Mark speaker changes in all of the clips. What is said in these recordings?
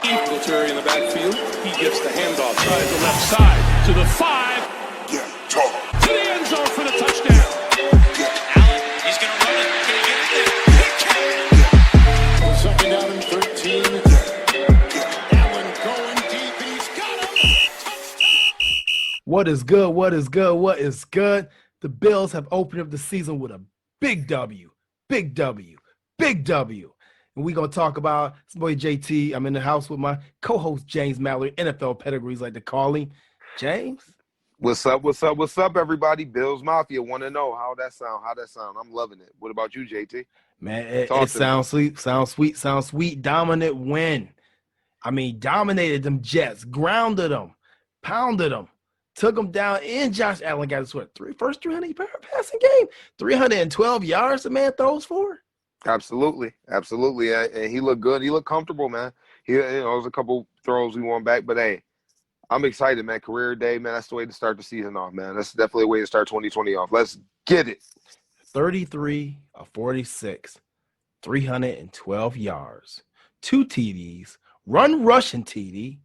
Speaker 1: Terry in the backfield. He gets the handoff side to left side to the 5. To the end zone for the touchdown.
Speaker 2: Allen, he's going to run it. Can he get it there?
Speaker 1: Second down and 13. Allen going deep, and he's got him.
Speaker 3: What is good? What is good? What is good? The Bills have opened up the season with a big W. Big W. Big W. And we're going to talk about this boy JT. I'm in the house with my co-host James Mallory, NFL pedigrees like to call him. James?
Speaker 4: What's up, everybody? Bills Mafia want to know how that sound. I'm loving it. What about you, JT?
Speaker 3: Man, it sounds sweet. Dominant win. I mean, dominated them Jets, grounded them, pounded them, took them down, and Josh Allen got his first 300-yard passing game, 312 yards the man throws for.
Speaker 4: Absolutely. And he looked good. He looked comfortable, man. There was a couple throws we won back, but hey, I'm excited, man. Career day, man. That's the way to start the season off, man. That's definitely a way to start 2020 off. Let's get it.
Speaker 3: 33 of 46, 312 yards, 2 TDs, rushing TD,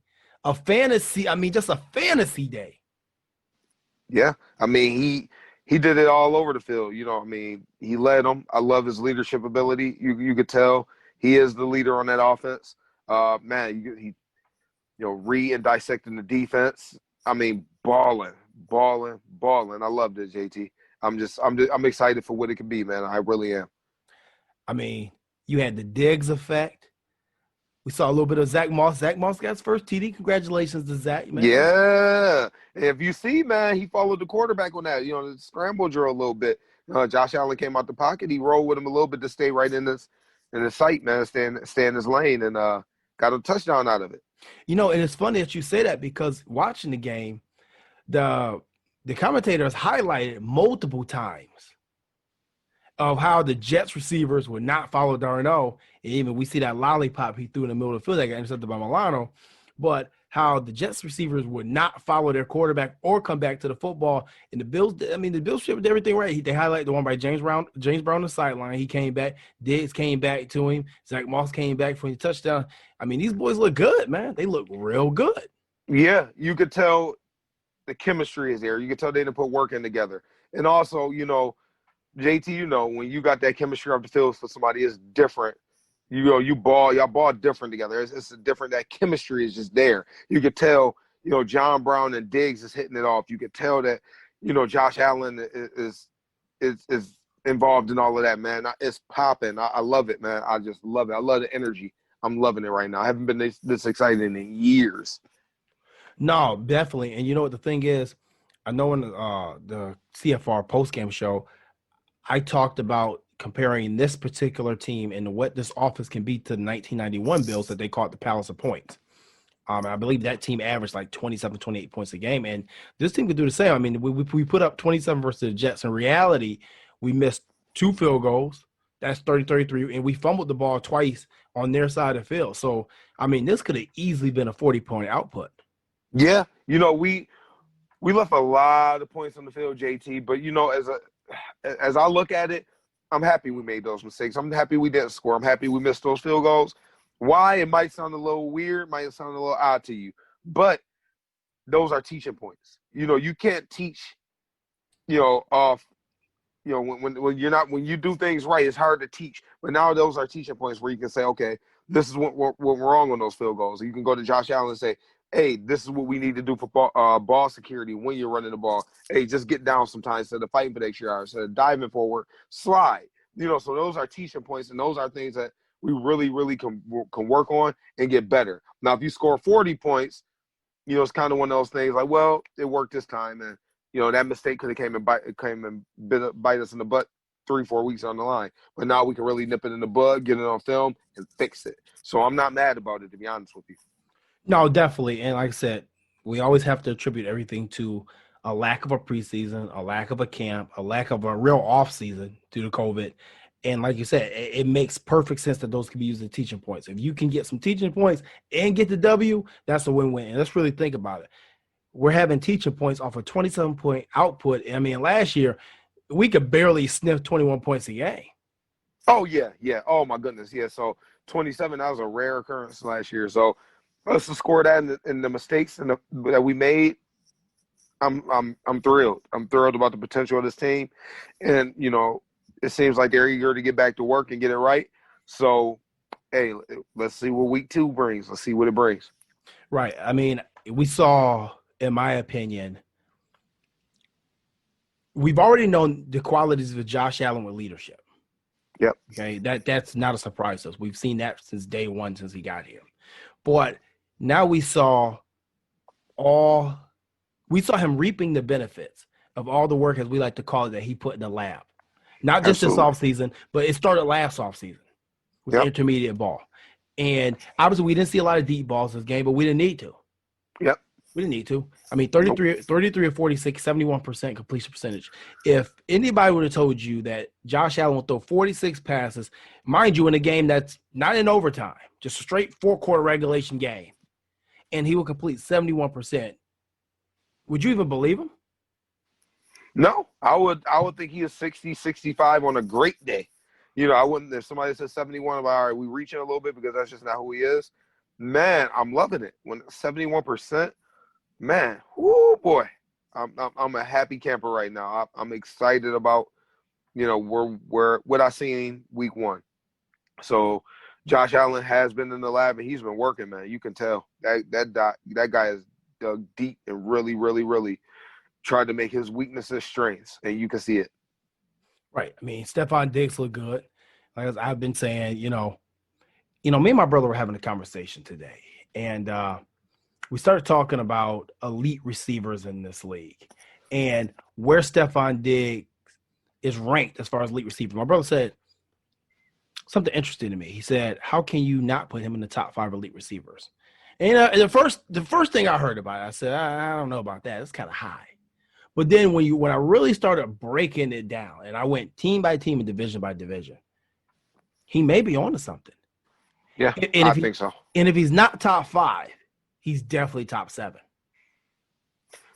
Speaker 3: just a fantasy day.
Speaker 4: Yeah. I mean, he did it all over the field. You know what I mean? He led them. I love his leadership ability. You could tell he is the leader on that offense. Man, he read and dissecting the defense. I mean, balling. I loved it, JT. I'm excited for what it can be, man. I really am.
Speaker 3: I mean, you had the Diggs effect. We saw a little bit of Zach Moss. Zach Moss got his first TD. Congratulations to Zach, man.
Speaker 4: Yeah. If you see, man, he followed the quarterback on that. The scramble drill a little bit. Josh Allen came out the pocket. He rolled with him a little bit to stay right in his sight, man. Stay in his lane, and got a touchdown out of it.
Speaker 3: And it's funny that you say that because watching the game, the commentators highlighted multiple times of how the Jets receivers would not follow Darno. And even we see that lollipop he threw in the middle of the field that got intercepted by Milano. But how the Jets receivers would not follow their quarterback or come back to the football. And the Bills did everything right. They highlighted the one by James Brown on the sideline. He came back. Diggs came back to him. Zach Moss came back for the touchdown. I mean, these boys look good, man. They look real good.
Speaker 4: Yeah, you could tell the chemistry is there. You could tell they didn't put work in together. And also, JT, when you got that chemistry off the field for somebody, it's different. Y'all ball different together. It's different. That chemistry is just there. You could tell, John Brown and Diggs is hitting it off. You could tell that, Josh Allen is involved in all of that, man. It's popping. I love it, man. I just love it. I love the energy. I'm loving it right now. I haven't been this excited in years.
Speaker 3: No, definitely. And you know what the thing is? I know in the CFR postgame show, I talked about comparing this particular team and what this offense can be to the 1991 Bills that they called the Palace of Points. I believe that team averaged like 27, 28 points a game. And this team could do the same. I mean, we put up 27 versus the Jets. In reality, we missed 2 field goals. That's 30-33. And we fumbled the ball twice on their side of the field. So, I mean, this could have easily been a 40-point output.
Speaker 4: Yeah. We left a lot of points on the field, JT. But, as I look at it, I'm happy we made those mistakes. I'm happy we didn't score. I'm happy we missed those field goals. Why? It might sound a little weird, might sound a little odd to you, but those are teaching points. You can't teach, off, when you do things right, it's hard to teach. But now those are teaching points where you can say, okay, this is what went wrong on those field goals. You can go to Josh Allen and say, hey, this is what we need to do for ball security when you're running the ball. Hey, just get down sometimes instead of fighting for the extra yards, instead of diving forward, slide. So those are teaching points, and those are things that we really, really can work on and get better. Now, if you score 40 points, it's kind of one of those things like, well, it worked this time, and that mistake could have came and bite us in the butt 3-4 weeks on the line. But now we can really nip it in the bud, get it on film, and fix it. So I'm not mad about it, to be honest with you.
Speaker 3: No, definitely. And like I said, we always have to attribute everything to a lack of a preseason, a lack of a camp, a lack of a real offseason due to COVID. And like you said, it makes perfect sense that those can be used as teaching points. If you can get some teaching points and get the W, that's a win-win. And let's really think about it. We're having teaching points off a 27-point output. I mean, last year, we could barely sniff 21 points a game.
Speaker 4: Oh, yeah. Oh, my goodness. Yeah, so 27, that was a rare occurrence last year. So, us to score that and the mistakes that we made, I'm thrilled. I'm thrilled about the potential of this team, and it seems like they're eager to get back to work and get it right. So, hey, let's see what week 2 brings. Let's see what it brings.
Speaker 3: Right. I mean, we saw, in my opinion, we've already known the qualities of Josh Allen with leadership.
Speaker 4: Yep.
Speaker 3: Okay, that's not a surprise to us. We've seen that since day one, since he got here. But now we saw him reaping the benefits of all the work, as we like to call it, that he put in the lab. Not just this offseason, but it started last offseason with the intermediate ball. And obviously we didn't see a lot of deep balls this game, but we didn't need to.
Speaker 4: Yep.
Speaker 3: We didn't need to. I mean, 33 of 46, 71% completion percentage. If anybody would have told you that Josh Allen would throw 46 passes, mind you, in a game that's not in overtime, just a straight 4-quarter regulation game, and he will complete 71%, would you even believe him?
Speaker 4: No, I would think he is 60, 65 on a great day. I wouldn't, if somebody said 71, I'm like, all right, we reaching a little bit because that's just not who he is. Man, I'm loving it. When 71%, man, whoo boy. I'm a happy camper right now. I'm excited about, what I seen week 1. So Josh Allen has been in the lab and he's been working, man. You can tell that guy is dug deep and really, really, really tried to make his weaknesses strengths, and you can see it.
Speaker 3: Right. I mean, Stefon Diggs looked good. Like I've been saying, me and my brother were having a conversation today, and we started talking about elite receivers in this league and where Stefon Diggs is ranked as far as elite receivers. My brother said something interesting to me. He said, how can you not put him in the top 5 elite receivers? And the first thing I heard about it, I said, I don't know about that. It's kind of high. But then when I really started breaking it down, and I went team by team and division by division, he may be onto something.
Speaker 4: Yeah, I think so.
Speaker 3: And if he's not top 5, he's definitely top 7.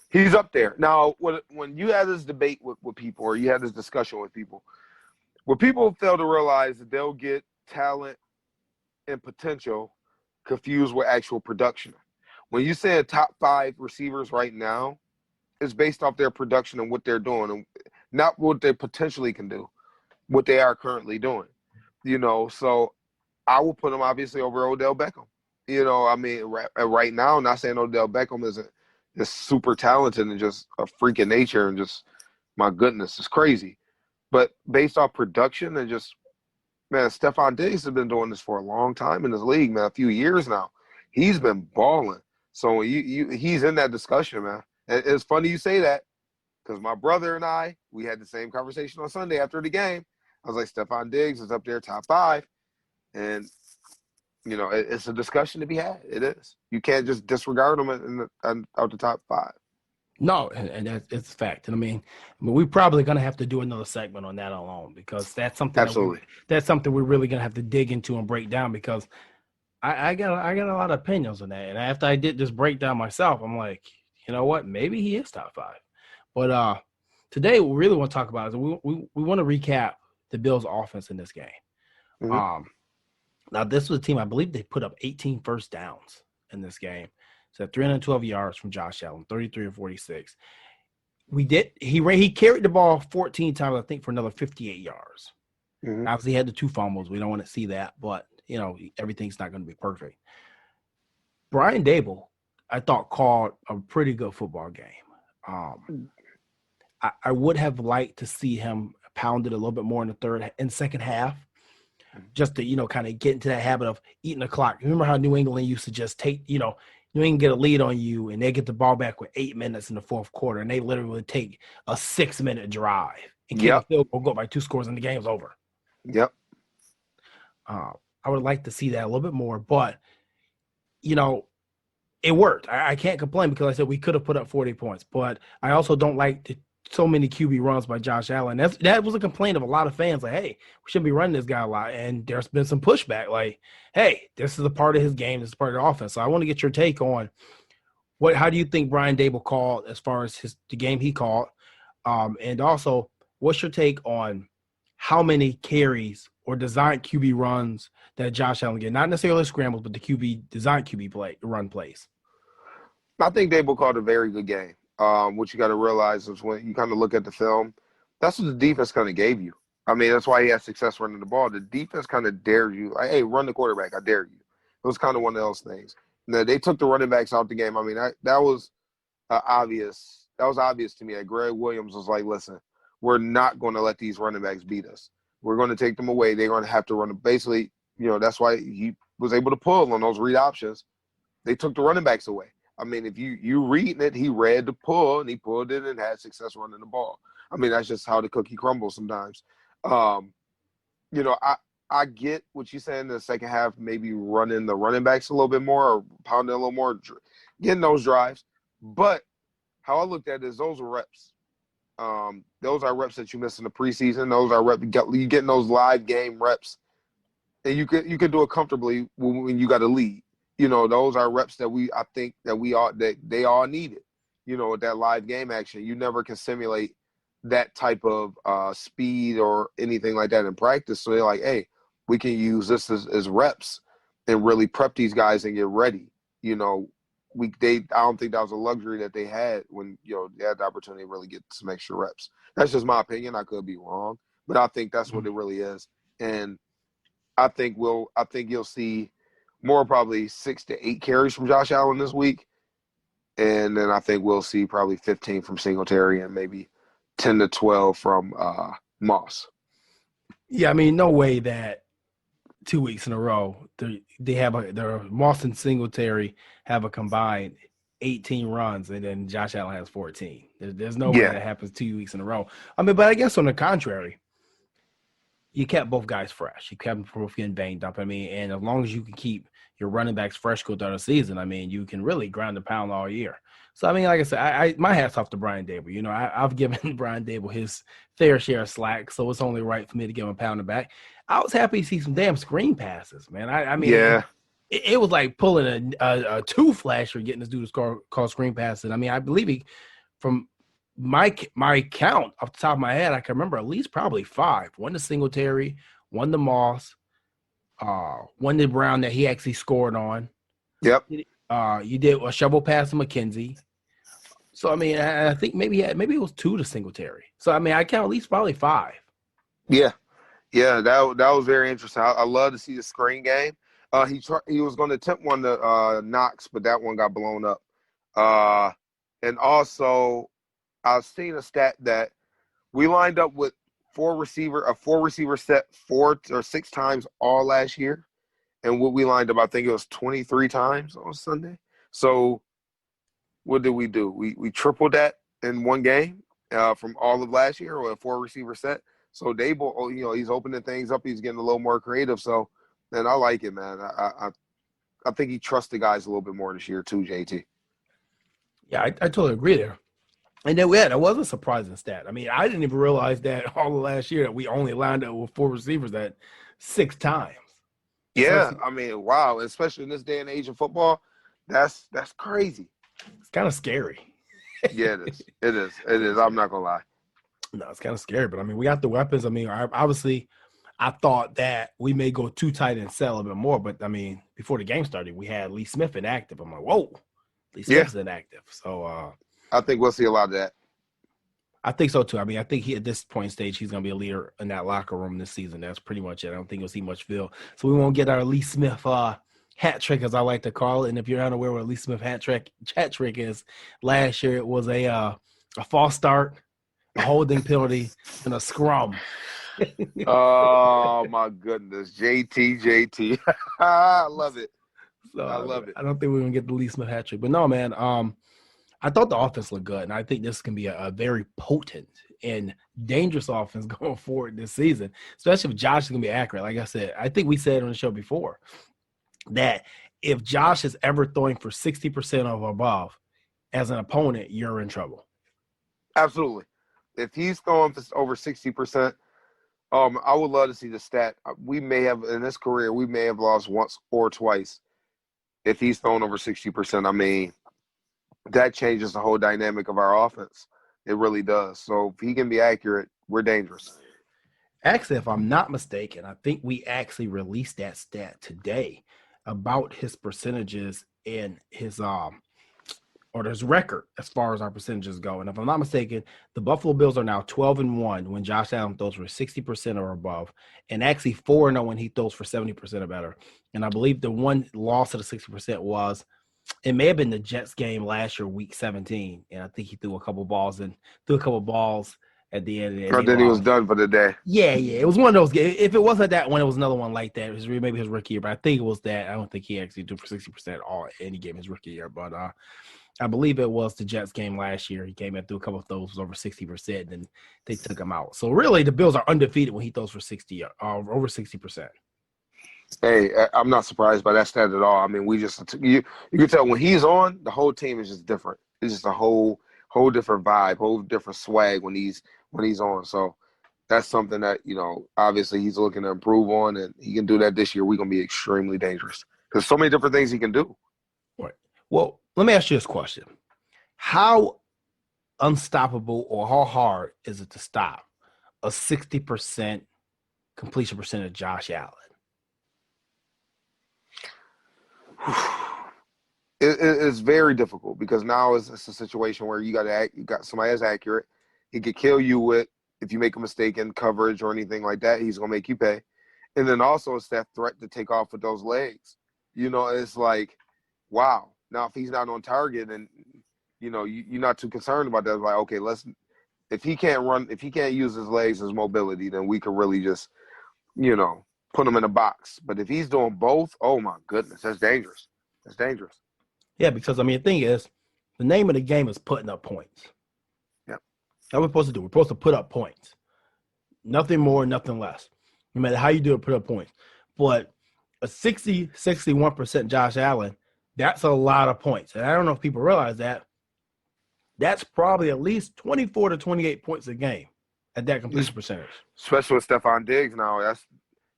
Speaker 4: He's up there. Now, when you had this debate with people, or you had this discussion with people, what people fail to realize that they'll get talent and potential confused with actual production. When you say a top 5 receivers right now, it's based off their production and what they're doing, and not what they potentially can do, what they are currently doing. So I will put them obviously over Odell Beckham. I mean, right now, I'm not saying Odell Beckham isn't just super talented and just a freak of nature and just, my goodness, it's crazy. But based off production and just, man, Stefon Diggs has been doing this for a long time in this league, man, a few years now. He's been balling. So he's in that discussion, man. It's funny you say that because my brother and I, we had the same conversation on Sunday after the game. I was like, Stefon Diggs is up there top 5. And, it's a discussion to be had. It is. You can't just disregard him out the top 5.
Speaker 3: No, and it's a fact. And I mean, we're probably going to have to do another segment on that alone because that's something.
Speaker 4: Absolutely.
Speaker 3: That's something we're really going to have to dig into and break down because I got a lot of opinions on that. And after I did this breakdown myself, I'm like, you know what? Maybe he is top 5. But today, what we really want to talk about is we want to recap the Bills' offense in this game.
Speaker 4: Mm-hmm.
Speaker 3: Now, this was a team, I believe they put up 18 first downs in this game. So 312 yards from Josh Allen, 33 of 46. He carried the ball 14 times, I think, for another 58 yards.
Speaker 4: Mm-hmm.
Speaker 3: Obviously, he had the 2 fumbles. We don't want to see that, but, everything's not going to be perfect. Brian Daboll, I thought, called a pretty good football game. I would have liked to see him pounded a little bit more in the second half, just to, kind of get into that habit of eating the clock. Remember how New England used to just take, New England get a lead on you and they get the ball back with 8 minutes in the fourth quarter and they literally would take a 6-minute drive and kick a field goal, go by 2 scores and the game's over.
Speaker 4: Yep.
Speaker 3: I would like to see that a little bit more, but, it worked. I can't complain because I said we could have put up 40 points, but I also don't like so many QB runs by Josh Allen. That was a complaint of a lot of fans. Like, hey, we shouldn't be running this guy a lot. And there's been some pushback. Like, hey, this is a part of his game. This is part of the offense. So I want to get your take on how do you think Brian Daboll called as far as the game he called? And also, what's your take on how many carries or designed QB runs that Josh Allen get. Not necessarily scrambles, but the design QB run plays.
Speaker 4: I think Daboll called a very good game. What you got to realize is when you kind of look at the film, that's what the defense kind of gave you. I mean, that's why he had success running the ball. The defense kind of dared you. Like, hey, run the quarterback. I dare you. It was kind of one of those things. Now, they took the running backs out the game. I mean, that was obvious. That was obvious to me. That Greg Williams was like, listen, we're not going to let these running backs beat us. We're going to take them away. They're going to have to run. Basically, that's why he was able to pull on those read options. They took the running backs away. I mean, if you reading it, he read the pull, and he pulled it and had success running the ball. I mean, that's just how the cookie crumbles sometimes. I get what you're saying in the second half, maybe running the running backs a little bit more or pounding a little more, getting those drives. But how I looked at it is those are reps. Those are reps that you miss in the preseason. Those are reps. You getting those live game reps, and you could do it comfortably when you got a lead. Those are reps that I think that they all needed. With that live game action, you never can simulate that type of speed or anything like that in practice. So they're like, hey, we can use this as reps and really prep these guys and get ready. I don't think that was a luxury that they had when they had the opportunity to really get some extra reps. That's just my opinion. I could be wrong, but I think that's what it really is. And I think you'll see more probably 6 to 8 carries from Josh Allen this week, and then I think we'll see probably 15 from Singletary and maybe 10 to 12 from Moss.
Speaker 3: Yeah, I mean, no way that 2 weeks in a row they have Moss and Singletary have a combined 18 runs, and then Josh Allen has 14. There's no way that happens 2 weeks in a row. I mean, but I guess on the contrary, you kept both guys fresh. You kept them from getting banged up. I mean, and as long as you can keep your running backs fresh throughout the season, I mean, you can really ground the pound all year. So, I mean, like I said, my hat's off to Brian Daboll. I've given Brian Daboll his fair share of slack, so it's only right for me to give him a pound back. I was happy to see some damn screen passes, man. I mean, it was like pulling a two-flasher getting this dude to call screen passes. I mean, I believe from my count off the top of my head, I can remember at least probably 5. One to Singletary, one to Moss, one to Brown that he actually scored on.
Speaker 4: Yep.
Speaker 3: You did a shovel pass to McKenzie. So, I mean, I think maybe it was 2 to Singletary. So, I mean, I count at least probably 5.
Speaker 4: Yeah. Yeah, that was very interesting. I love to see the screen game. He was going to attempt one to Knox, but that one got blown up. And also, I've seen a stat that we lined up with a 4-receiver set 4 or 6 times all last year. And what we lined up, I think it was 23 times on Sunday. So what did we do? We tripled that in one game from all of last year with a 4-receiver set. So Daboll, he's opening things up. He's getting a little more creative. So, man, I like it, man. I think he trusts the guys a little bit more this year too, JT. Yeah,
Speaker 3: I totally agree there. And then that was a surprising stat. I mean, I didn't even realize that all of last year that we only lined up with 4 receivers at 6 times.
Speaker 4: Yeah, I mean, wow. Especially in this day and age of football, that's crazy.
Speaker 3: It's kind of scary.
Speaker 4: Yeah, it is. It is. I'm not going to lie.
Speaker 3: No, it's kind of scary. But, I mean, we got the weapons. I mean, obviously, I thought that we may go too tight and sell a bit more. But, I mean, before the game started, we had Lee Smith inactive. I'm like, whoa, Lee Smith's inactive. So,
Speaker 4: I think we'll see a lot of that.
Speaker 3: I think so, too. I mean, I think at this point in stage, he's going to be a leader in that locker room this season. That's pretty much it. I don't think you'll see much Phil. So we won't get our Lee Smith hat trick, as I like to call it. And if you're unaware what Lee Smith hat trick is, last year it was a false start, a holding penalty, and a scrum.
Speaker 4: Oh, my goodness. JT. I love it.
Speaker 3: So, I love it. I don't think we're going to get the Lee Smith hat trick. But, no, man, I thought the offense looked good, and I think this can be a very potent and dangerous offense going forward this season, especially if Josh is going to be accurate. Like I said, I think we said on the show before that if Josh is ever throwing for 60% or above as an opponent, you're in trouble.
Speaker 4: Absolutely. If he's throwing for over 60%, I would love to see the stat. We may have, in his career, lost once or twice if he's throwing over 60%. I mean, that changes the whole dynamic of our offense. It really does. So if he can be accurate, we're dangerous.
Speaker 3: Actually, if I'm not mistaken, I think we actually released that stat today about his percentages and his or his record as far as our percentages go. And if I'm not mistaken, the Buffalo Bills are now 12-1 when Josh Allen throws for 60% or above, and actually 4-0 when he throws for 70% or better. And I believe the one loss of the 60% was, it may have been the Jets game last year, week 17. And I think he threw a couple balls at the end.
Speaker 4: And then he was done for the day.
Speaker 3: Yeah. It was one of those games. If it wasn't that one, it was another one like that. It was maybe his rookie year, but I think it was that. I don't think he actually threw for 60% all any game his rookie year. But I believe it was the Jets game last year. He came in through a couple of throws, was over 60%, and then they took him out. So really, the Bills are undefeated when he throws for over 60%.
Speaker 4: Hey, I'm not surprised by that stat at all. I mean, you can tell when he's on, the whole team is just different. It's just a whole different vibe, whole different swag when he's on. So that's something that, obviously he's looking to improve on, and he can do that this year. We're going to be extremely dangerous because so many different things he can do.
Speaker 3: Right. Well, let me ask you this question. How unstoppable or how hard is it to stop a 60% completion percentage Josh Allen?
Speaker 4: It's very difficult because now it's a situation where you got somebody that's accurate. He could kill you if you make a mistake in coverage or anything like that. He's gonna make you pay, and then also it's that threat to take off with those legs. It's like, wow. Now if he's not on target, and you're not too concerned about that. It's like, okay, if he can't use his legs, his mobility, then we could really just, put him in a box. But if he's doing both, oh my goodness, that's dangerous. That's dangerous.
Speaker 3: Yeah, because the thing is, the name of the game is putting up points.
Speaker 4: Yeah.
Speaker 3: That's what we're supposed to do. We're supposed to put up points. Nothing more, nothing less. No matter how you do it, put up points. But a 61% Josh Allen, that's a lot of points. And I don't know if people realize that. That's probably at least 24 to 28 points a game at that completion percentage.
Speaker 4: Especially with Stefon Diggs now.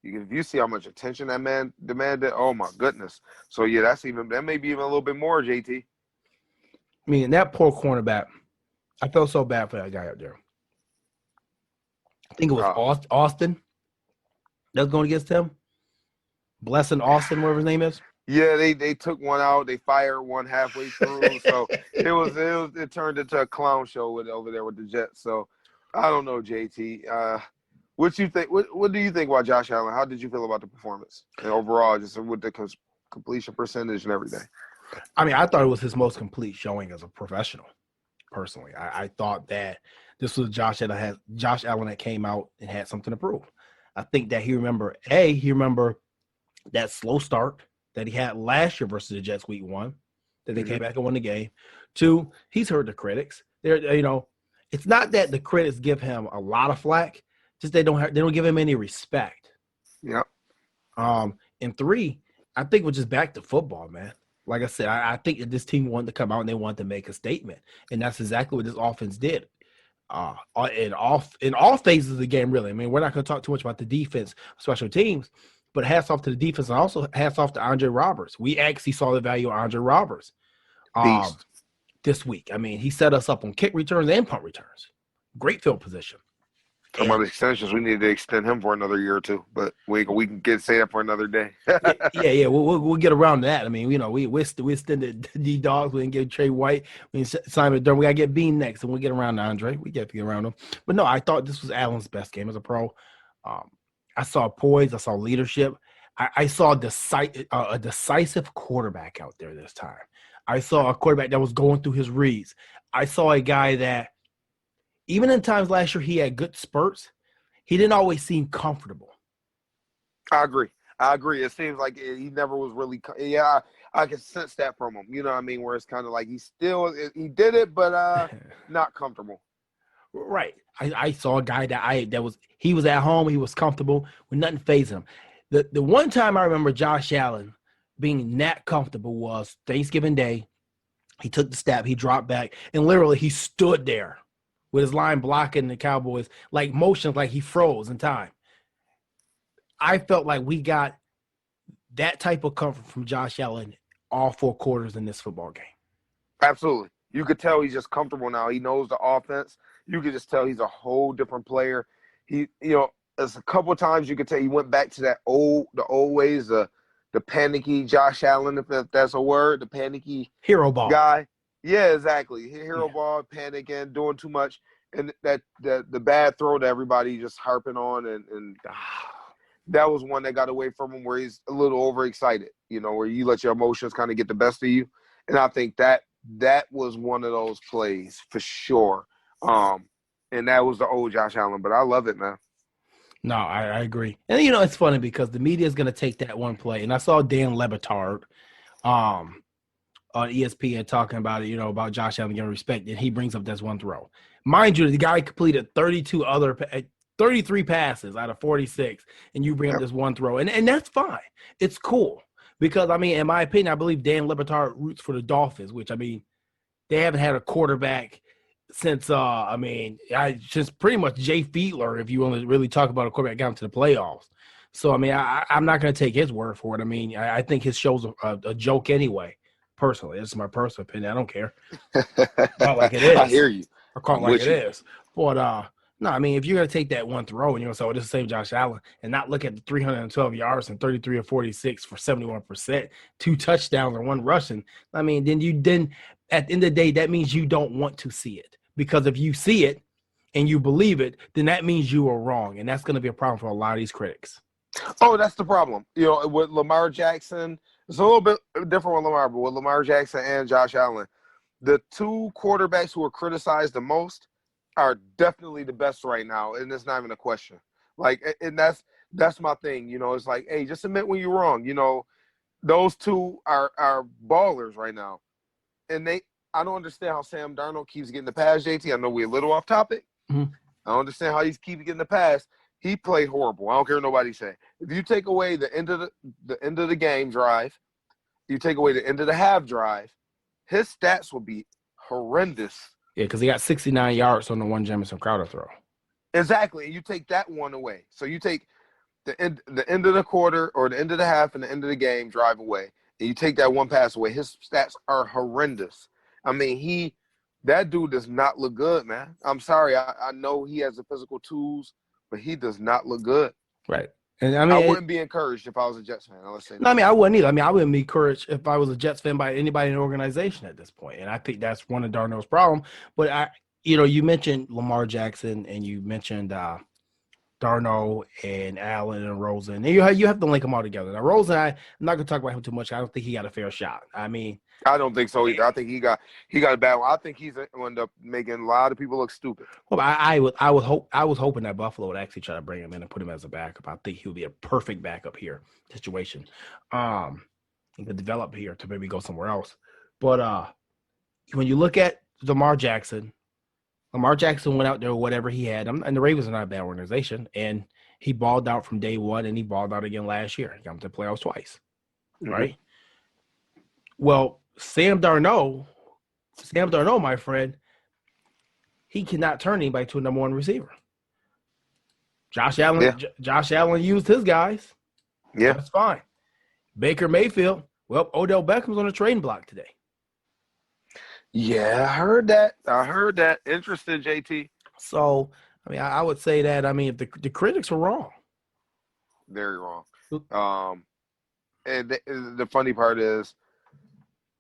Speaker 4: If you see how much attention that man demanded, oh my goodness. So yeah, that may be even a little bit more, JT.
Speaker 3: That poor cornerback, I felt so bad for that guy up there. I think it was Austin that's going against him. Blessing Austin, whatever his name is.
Speaker 4: Yeah, they took one out. They fired one halfway through. So it turned into a clown show over there with the Jets. So I don't know, JT. What you think? What do you think about Josh Allen? How did you feel about the performance and overall, just with the completion percentage and everything?
Speaker 3: I thought it was his most complete showing as a professional. Personally, I thought that this was Josh Allen that came out and had something to prove. I think that he remember that slow start that he had last year versus the Jets week 1, that they came back and won the game. 2, he's heard the critics. It's not that the critics give him a lot of flack. Just they don't give him any respect.
Speaker 4: Yep.
Speaker 3: And 3, I think we're just back to football, man. Like I said, I think that this team wanted to come out and they wanted to make a statement, and that's exactly what this offense did. In all phases of the game, really. We're not going to talk too much about the defense, special teams, but hats off to the defense and also hats off to Andre Roberts. We actually saw the value of Andre Roberts this week. He set us up on kick returns and punt returns. Great field position.
Speaker 4: Talking about extensions, we need to extend him for another year or 2, but we can say that for another day.
Speaker 3: yeah. We'll get around to that. We extended D Dogs. We didn't get Trey White. We didn't Simon Durham. We got to get Bean next, and we'll get around to Andre. We get to get around him. But no, I thought this was Allen's best game as a pro. I saw poise. I saw leadership. I saw a decisive quarterback out there this time. I saw a quarterback that was going through his reads. I saw a guy that, even in times last year he had good spurts, he didn't always seem comfortable.
Speaker 4: I agree. It seems like he never was really – I can sense that from him. You know what I mean? Where it's kind of like he did it, but not comfortable.
Speaker 3: Right. I saw a guy he was at home, he was comfortable with nothing phasing him. The one time I remember Josh Allen being that comfortable was Thanksgiving Day. He took the snap, he dropped back, and literally he stood there with his line blocking the Cowboys, like motions like he froze in time. I felt like we got that type of comfort from Josh Allen all 4 quarters in this football game.
Speaker 4: Absolutely. You could tell he's just comfortable now. He knows the offense. You could just tell he's a whole different player. there's a couple times you could tell he went back to the old ways, the panicky Josh Allen, if that's a word, the panicky
Speaker 3: hero ball
Speaker 4: guy. Yeah, exactly. Hero ball, panicking, doing too much, and that the bad throw that everybody just harping on, and that was one that got away from him where he's a little overexcited. Where you let your emotions kind of get the best of you, and I think that was one of those plays for sure. And that was the old Josh Allen, but I love it, man.
Speaker 3: No, I agree. And, it's funny because the media is going to take that one play. And I saw Dan Le Batard on ESPN talking about it, about Josh Allen getting respect, and he brings up this one throw. Mind you, the guy completed 33 passes out of 46, and you bring up this one throw. And that's fine. It's cool. Because, in my opinion, I believe Dan Le Batard roots for the Dolphins, which, they haven't had a quarterback since since pretty much Jay Fiedler, if you want to really talk about a quarterback got into the playoffs. So I'm not going to take his word for it. I think his show's a joke anyway. Personally, it's my personal opinion. I don't care. Not like it is.
Speaker 4: I hear you.
Speaker 3: Or call it like it is. But no, if you're going to take that one throw and you're going to say, this is the same Josh Allen, and not look at the 312 yards and 33 or 46 for 71%, 2 touchdowns and 1 rushing, then at the end of the day, that means you don't want to see it. Because if you see it and you believe it, then that means you are wrong. And that's going to be a problem for a lot of these critics.
Speaker 4: Oh, that's the problem. With Lamar Jackson, it's a little bit different with Lamar, but with Lamar Jackson and Josh Allen, the 2 quarterbacks who are criticized the most are definitely the best right now, and it's not even a question. And that's my thing. It's like, hey, just admit when you're wrong. Those 2 are ballers right now, and I don't understand how Sam Darnold keeps getting the pass, JT. I know we're a little off topic.
Speaker 3: Mm-hmm.
Speaker 4: I don't understand how he keeps getting the pass. He played horrible. I don't care what nobody say. If you take away the end of the game drive, you take away the end of the half drive, his stats will be horrendous.
Speaker 3: Yeah, because he got 69 yards on the one Jamison Crowder throw.
Speaker 4: Exactly. And you take that one away. So you take the end of the quarter or the end of the half and the end of the game drive away, and you take that one pass away, his stats are horrendous. That dude does not look good, man. I'm sorry. I know he has the physical tools, but he does not look good.
Speaker 3: Right. And
Speaker 4: I wouldn't be encouraged if I was a Jets fan. Let's say that.
Speaker 3: I wouldn't either. I wouldn't be encouraged if I was a Jets fan by anybody in the organization at this point. And I think that's one of Darnold's problem. But you mentioned Lamar Jackson and you mentioned Darnold and Allen and Rosen. And you have to link them all together. Now, Rosen, I'm not going to talk about him too much. I don't think he got a fair shot.
Speaker 4: I don't think so either. I think he got a bad one. I think he's going to end up making a lot of people look stupid.
Speaker 3: Well, I was hoping that Buffalo would actually try to bring him in and put him as a backup. I think he would be a perfect backup here situation. He could develop here to maybe go somewhere else. But when you look at Lamar Jackson went out there with whatever he had. And the Ravens are not a bad organization. And he balled out from day one, and he balled out again last year. He got to the playoffs twice, right? Well, Sam Darnold, my friend, he cannot turn anybody to a number 1 receiver. Josh Allen used his guys.
Speaker 4: Yeah.
Speaker 3: That's fine. Baker Mayfield, Odell Beckham's on the trading block today.
Speaker 4: Yeah, I heard that. Interesting, JT.
Speaker 3: So, I would say that, if the critics were wrong.
Speaker 4: Very wrong. And the funny part is,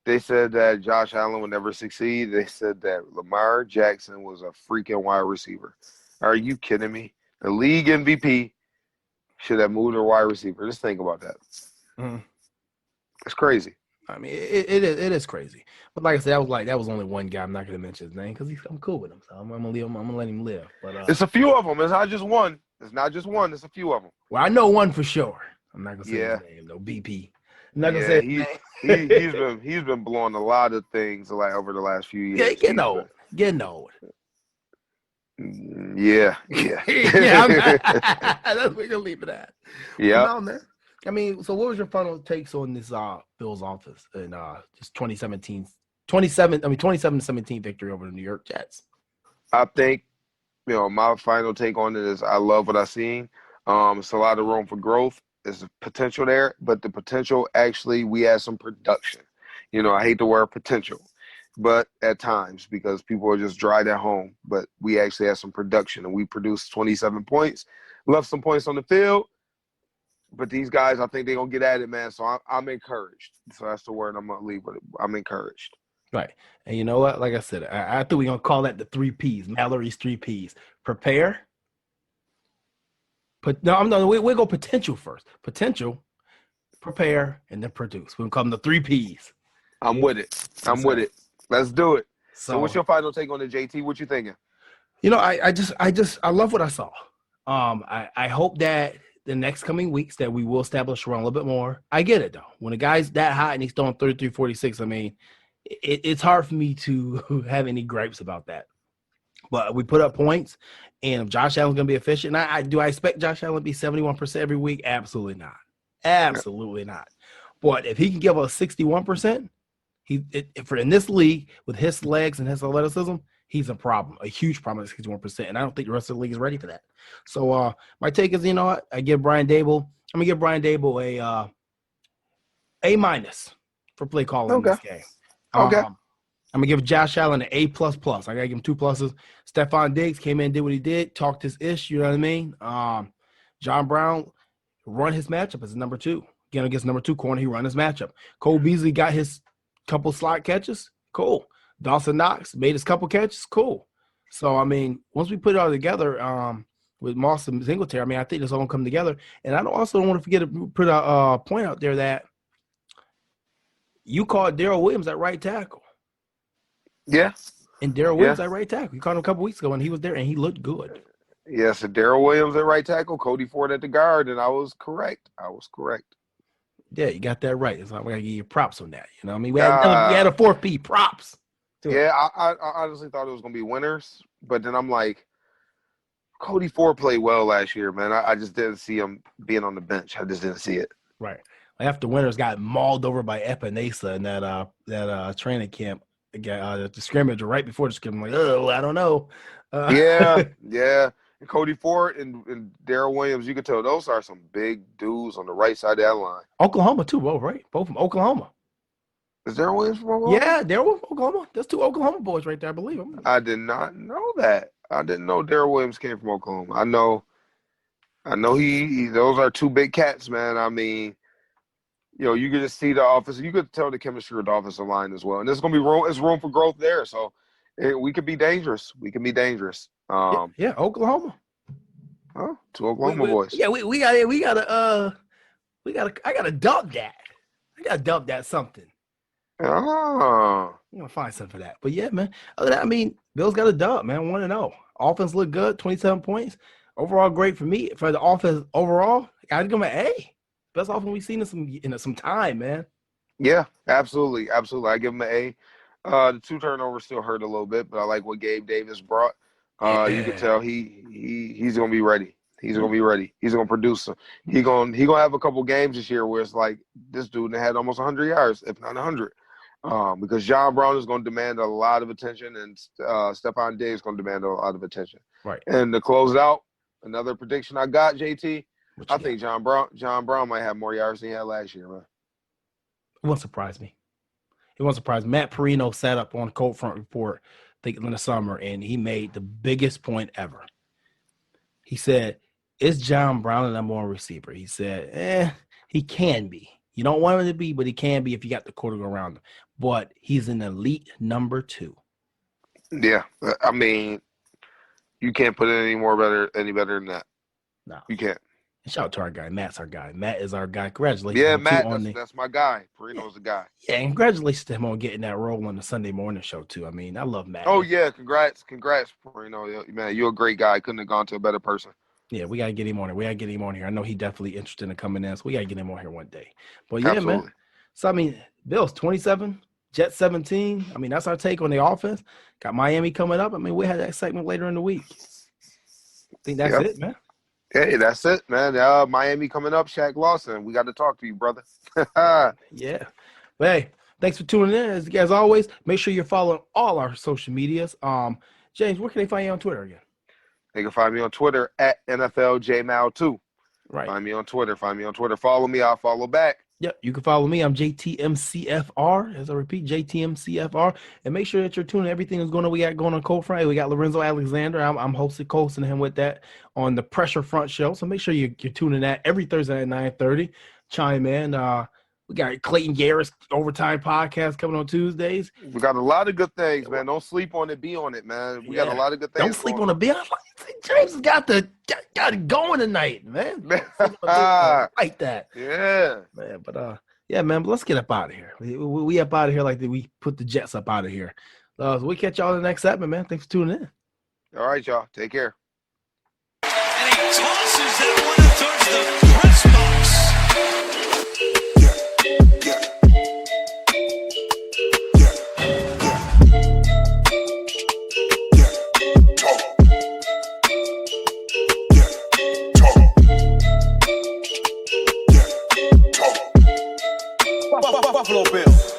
Speaker 4: they said that Josh Allen would never succeed. They said that Lamar Jackson was a freaking wide receiver. Are you kidding me? The league MVP should have moved to wide receiver. Just think about that.
Speaker 3: Mm-hmm.
Speaker 4: It's crazy.
Speaker 3: It is crazy. But like I said, that was only one guy. I'm not going to mention his name because I'm cool with him. So I'm going to let him live. But
Speaker 4: it's a few of them. It's not just one. It's a few of them.
Speaker 3: Well, I know one for sure. I'm not going to say his name, though. BP. I'm not going to say his name.
Speaker 4: he's been blowing a lot of things over the last few years.
Speaker 3: Yeah, getting old.
Speaker 4: Yeah.
Speaker 3: That's where you're leaving at.
Speaker 4: Yeah.
Speaker 3: No, man. So what was your final takes on this Bills office in just 27-17 victory over the New York Jets?
Speaker 4: I think, my final take on it is I love what I've seen. It's a lot of room for growth. There's potential there, but the potential actually we had some production. I hate the word potential, but at times because people are just dried at home. But we actually had some production and we produced 27 points. left some points on the field. But these guys, I think they're going to get at it, man. So I'm encouraged. So that's the word I'm going to leave with it. I'm encouraged.
Speaker 3: Right. And you know what? Like I said, I think we're going to call that the 3 Ps, Mallory's 3 Ps. Prepare. We'll go potential first. Potential, prepare, and then produce. We'll call them the 3 Ps.
Speaker 4: I'm with it. With it. Let's do it. So what's your final take on the JT? What you thinking?
Speaker 3: You know, I love what I saw. I hope that the next coming weeks that we will establish run a little bit more. I get it, though. When a guy's that hot and he's throwing 33, 46, I mean, it's hard for me to have any gripes about that. But we put up points, and if Josh Allen's going to be efficient, do I expect Josh Allen to be 71% every week? Absolutely not. Absolutely not. But if he can give us 61%, in this league with his legs and his athleticism, he's a problem, a huge problem at 61%. And I don't think the rest of the league is ready for that. So my take is, you know what? I'm going to give Brian Daboll a A- for play calling in this game.
Speaker 4: Okay.
Speaker 3: I'm going to give Josh Allen an A++. I got to give him 2 pluses. Stefon Diggs came in, did what he did, talked his ish, you know what I mean? John Brown run his matchup as number 2. Again, against number 2 corner, he run his matchup. Cole Beasley got his couple slot catches. Cool. Dawson Knox made his couple catches. Cool. So, I mean, once we put it all together with Moss and Singletary, I mean, I think it's all going to come together. And I also don't want to forget to put a point out there that you called Darrell Williams at right tackle.
Speaker 4: Yeah.
Speaker 3: And Darrell Williams at right tackle. You called him a couple weeks ago, and he was there, and he looked good.
Speaker 4: Yes, and Darrell Williams at right tackle, Cody Ford at the guard, and I was correct.
Speaker 3: Yeah, you got that right. It's like we got to give you props on that. You know what I mean? We had a 4P props.
Speaker 4: Yeah, I honestly thought it was going to be winners, but then I'm like, Cody Ford played well last year, man. I just didn't see him being on the bench. I just didn't see it.
Speaker 3: Right. After winners got mauled over by Epinesa in that training camp, the scrimmage or right before the scrimmage, I'm like, oh, I don't know.
Speaker 4: Yeah. And Cody Ford and Darrell Williams, you could tell those are some big dudes on the right side of that line.
Speaker 3: Oklahoma too, both, right? Both from Oklahoma.
Speaker 4: Is Darrell Williams from Oklahoma?
Speaker 3: Yeah, Darrell from Oklahoma. There's 2 Oklahoma boys right there, I believe.
Speaker 4: I did not know that. I didn't know Darrell Williams came from Oklahoma. I know he those are 2 big cats, man. I mean, you know, you could just see the offense. You could tell the chemistry of the offensive line as well. And there's going to be room for growth there. So we could be dangerous.
Speaker 3: Oklahoma.
Speaker 4: Huh? 2 Oklahoma boys.
Speaker 3: Yeah, I gotta dump that. I gotta dump that something.
Speaker 4: Oh.
Speaker 3: I'm gonna find something for that. But yeah, man. Other than that, I mean, Bills got a dub, man. 1-0. Offense looked good, 27 points. Overall, great for me. For the offense overall, I'd give them an A. Best offense we've seen in some time, man.
Speaker 4: Yeah, absolutely. I give him an A. The 2 turnovers still hurt a little bit, but I like what Gabe Davis brought. You can tell he's gonna be ready. He's gonna be ready. He's gonna produce. He gonna have a couple games this year where it's like this dude had almost 100 yards, if not 100. Because John Brown is gonna demand a lot of attention, and Stefon Diggs is gonna demand a lot of attention.
Speaker 3: Right.
Speaker 4: And to close it out, another prediction I got, JT. I think John Brown might have more yards than he had last year, man.
Speaker 3: It won't surprise me. Matt Perino sat up on Cold Front Report, I think in the summer, and he made the biggest point ever. He said, "Is John Brown the number 1 receiver?" He said, he can be. You don't want him to be, but he can be if you got the quarter around him. But he's an elite number 2.
Speaker 4: Yeah, I mean, you can't put it any better than that.
Speaker 3: No,
Speaker 4: you can't.
Speaker 3: Shout out to our guy. Matt's our guy. Matt is our guy. Congratulations.
Speaker 4: Yeah, Matt, that's my guy. Perino's the guy.
Speaker 3: Yeah, and congratulations to him on getting that role on the Sunday morning show, too. I mean, I love Matt.
Speaker 4: Oh, yeah, congrats, Perino. Man, you're a great guy. Couldn't have gone to a better person.
Speaker 3: Yeah, we got to get him on here. I know he's definitely interested in coming in, so we got to get him on here one day. But, yeah,
Speaker 4: Absolutely.
Speaker 3: Man. So, I mean, Bills 27, Jets 17. I mean, that's our take on the offense. Got Miami coming up. I mean, we had that segment later in the week. I think that's it, man.
Speaker 4: Hey, that's it, man. Miami coming up, Shaq Lawson. We got to talk to you, brother.
Speaker 3: Yeah. But, hey, thanks for tuning in. As always, make sure you're following all our social medias. James, where can they find you on Twitter again?
Speaker 4: They can find me on Twitter at NFLJMal2.
Speaker 3: Right.
Speaker 4: Find me on Twitter. Follow me. I'll follow back.
Speaker 3: Yep, you can follow me. I'm JTMCFR. As I repeat, JTMCFR. And make sure that you're tuning everything that's going on. We got going on Cold Friday. We got Lorenzo Alexander. I'm hosting him with that on the Pressure Front Show. So make sure you're tuning that every Thursday at 9:30. Chime in. We got Clayton Garrett's Overtime Podcast coming on Tuesdays.
Speaker 4: We got a lot of good things, man. Don't sleep on it. Be on it, man. We got a lot of good things.
Speaker 3: Don't sleep on the bill. James has got it going tonight, man. Like that.
Speaker 4: Yeah.
Speaker 3: Man, but man, but let's get up out of here. We up out of here like we put the Jets up out of here. So we catch y'all in the next segment, man. Thanks for tuning in.
Speaker 4: All right, y'all. Take care.
Speaker 2: And he tosses that one towards the press box.
Speaker 5: Buffalo Bills.